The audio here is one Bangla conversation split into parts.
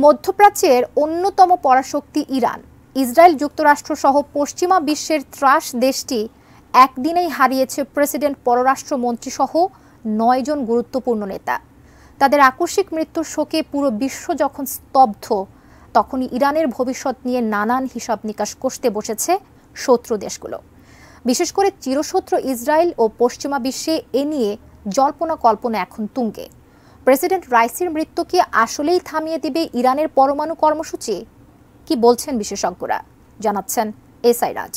মধ্যপ্রাচ্যের অন্যতম পরাশক্তি ইরান ইসরায়েল যুক্তরাষ্ট্র সহ পশ্চিমা বিশ্বের ত্রাস দেশটি একদিনেই হারিয়েছে প্রেসিডেন্ট পররাষ্ট্রমন্ত্রী সহ ৯ জন গুরুত্বপূর্ণ নেতা। তাদের আকস্মিক মৃত্যুর শোকে পুরো বিশ্ব যখন স্তব্ধ, তখনই ইরানের ভবিষ্যৎ নিয়ে নানান হিসাব নিকাশ কষতে বসেছে শত্রু দেশগুলো। বিশেষ করে চিরশত্রু ইসরায়েল ও পশ্চিমা বিশ্বে এ নিয়ে জল্পনা কল্পনা এখন তুঙ্গে। প্রেসিডেন্ট রাইসির মৃত্যু কি আসলেই থামিয়ে দিবে ইরানের পরমাণু কর্মসূচি? কি বলছেন বিশেষজ্ঞরা, জানাচ্ছেন এসআই রাজ।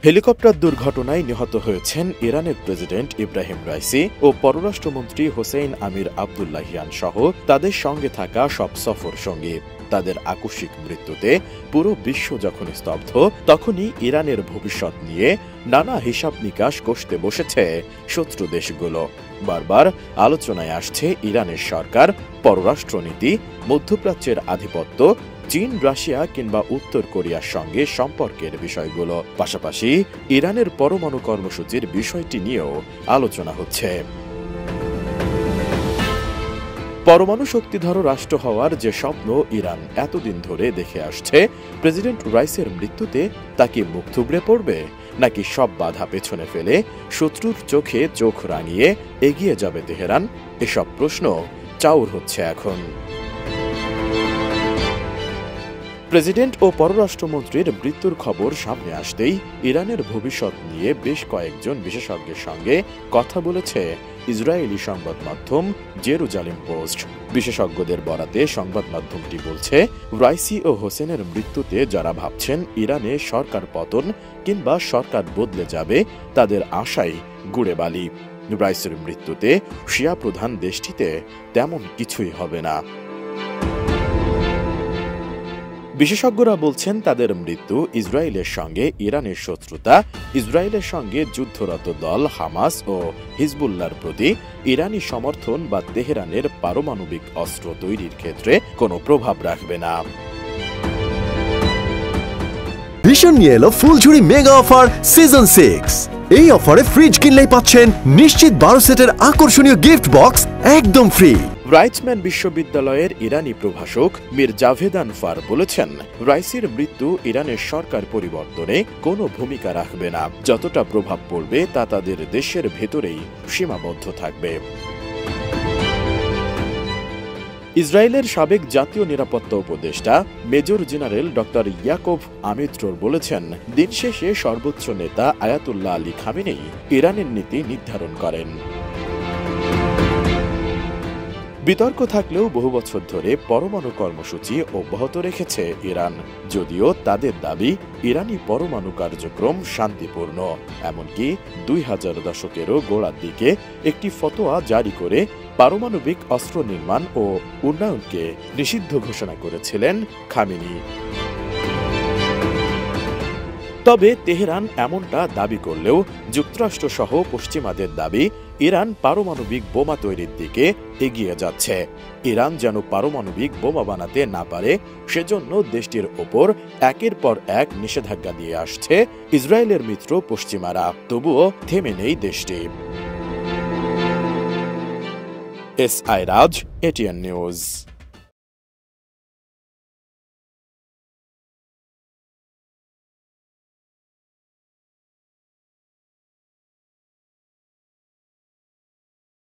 হেলিকপ্টার দুর্ঘটনায় নিহত হয়েছেন ইরানের প্রেসিডেন্ট ইব্রাহিম রাইসি ও পররাষ্ট্রমন্ত্রী হোসেইন আমির আবদুল্লাহিয়ান সহ তাদের সঙ্গে থাকা সব সফর সঙ্গী। তাদের আকস্মিক মৃত্যুতে পুরো বিশ্ব যখন স্তব্ধ, তখনই ইরানের ভবিষ্যৎ নিয়ে নানা হিসাব নিকাশ কষতে বসেছে শত্রু দেশগুলো। বারবার আলোচনায় আসছে ইরানের সরকার, পররাষ্ট্রনীতি, মধ্যপ্রাচ্যের আধিপত্য, চীন, রাশিয়া কিংবা উত্তর কোরিয়ার সঙ্গে সম্পর্কের বিষয়গুলো। পাশাপাশি ইরানের পরমাণু কর্মসূচির বিষয়টি নিয়েও আলোচনা হচ্ছে। পরমাণু শক্তিধর রাষ্ট্র হওয়ার যে স্বপ্ন ইরান এতদিন ধরে দেখে আসছে, প্রেসিডেন্ট রাইসের মৃত্যুতে তা কি মুখ থুবড়ে পড়বে, নাকি সব বাধা পেছনে ফেলে শত্রুর চোখে চোখ রাঙিয়ে এগিয়ে যাবে তেহরান? এসব প্রশ্ন চাউর হচ্ছে এখন। প্রেসিডেন্ট ও পররাষ্ট্রমন্ত্রীর মৃত্যুর খবর সামনে আসতেই ইরানের ভবিষ্যৎ নিয়ে বেশ কয়েকজন বিশেষজ্ঞের সঙ্গে কথা বলেছে ইসরায়েলি সংবাদ মাধ্যম জেরুজালেম পোস্ট। বিশেষজ্ঞদের বরাতে সংবাদ মাধ্যমটি বলছে, রাইসি ও হোসেনের মৃত্যুতে যারা ভাবছেন ইরানে সরকার পতন কিংবা সরকার বদলে যাবে, তাদের আশাই গুড়ে বালি। রাইসির মৃত্যুতে শিয়া প্রধান দেশটিতে তেমন কিছুই হবে না। বিশেষজ্ঞরা বলছেন, তাদের মৃত্যু ইসরায়েলের সঙ্গে ইরানের শত্রুতা, ইসরায়েলের সঙ্গে যুদ্ধরত দল হামাস ও হিজবুল্লাহর প্রতি ইরানি সমর্থন বা তেহরানের পারমাণবিক অস্ত্র তৈরির ক্ষেত্রে কোনো প্রভাব রাখবে না। ভীষণ নিয়ে এলো ফুলঝুরি মেগা অফার সিজন 6। এই অফারে ফ্রিজ কিনলেই পাচ্ছেন নিশ্চিত 12 সেটের আকর্ষণীয় গিফট বক্স একদম ফ্রি। রাইটসম্যান বিশ্ববিদ্যালয়ের ইরানি প্রভাষক মীর জাভেদ আনফার বলেছেন, রাইসির মৃত্যু ইরানের সরকার পরিবর্তনে কোনো ভূমিকা রাখবে না। যতটা প্রভাব পড়বে তা তাদের দেশের ভেতরেই সীমাবদ্ধ থাকবে। ইসরায়েলের সাবেক জাতীয় নিরাপত্তা উপদেষ্টা মেজর জেনারেল ডক্টর ইয়াকোভ আমিত্রোর বলেছেন, দিন শেষে সর্বোচ্চ নেতা আয়াতুল্লাহ আলী খামেনেই ইরানের নীতি নির্ধারণ করেন। বিতর্ক থাকলেও বহু বছর ধরে পরমাণু কর্মসূচি অব্যাহত রেখেছে ইরান। যদিও তাদের দাবি, ইরানি পরমাণু কার্যক্রম শান্তিপূর্ণ। এমনকি 2000 দশকেরও গোড়ার দিকে একটি ফতোয়া জারি করে পারমাণবিক অস্ত্র নির্মাণ ও উন্নয়নকে নিষিদ্ধ ঘোষণা করেছিলেন খামেনি। তবে তেহরান এমনটা দাবি করলেও যুক্তরাষ্ট্র সহ পশ্চিমাদের দাবি, ইরান পারমাণবিক বোমা তৈরির দিকে এগিয়ে যাচ্ছে। ইরান যেন পারমাণবিক বোমা বানাতে না পারে, সেজন্য দেশটির ওপর একের পর এক নিষেধাজ্ঞা দিয়ে আসছে ইসরায়েলের মিত্র পশ্চিমারা। তবুও থেমে নেই দেশটি। এসআই রাজ, এটিএন নিউজ।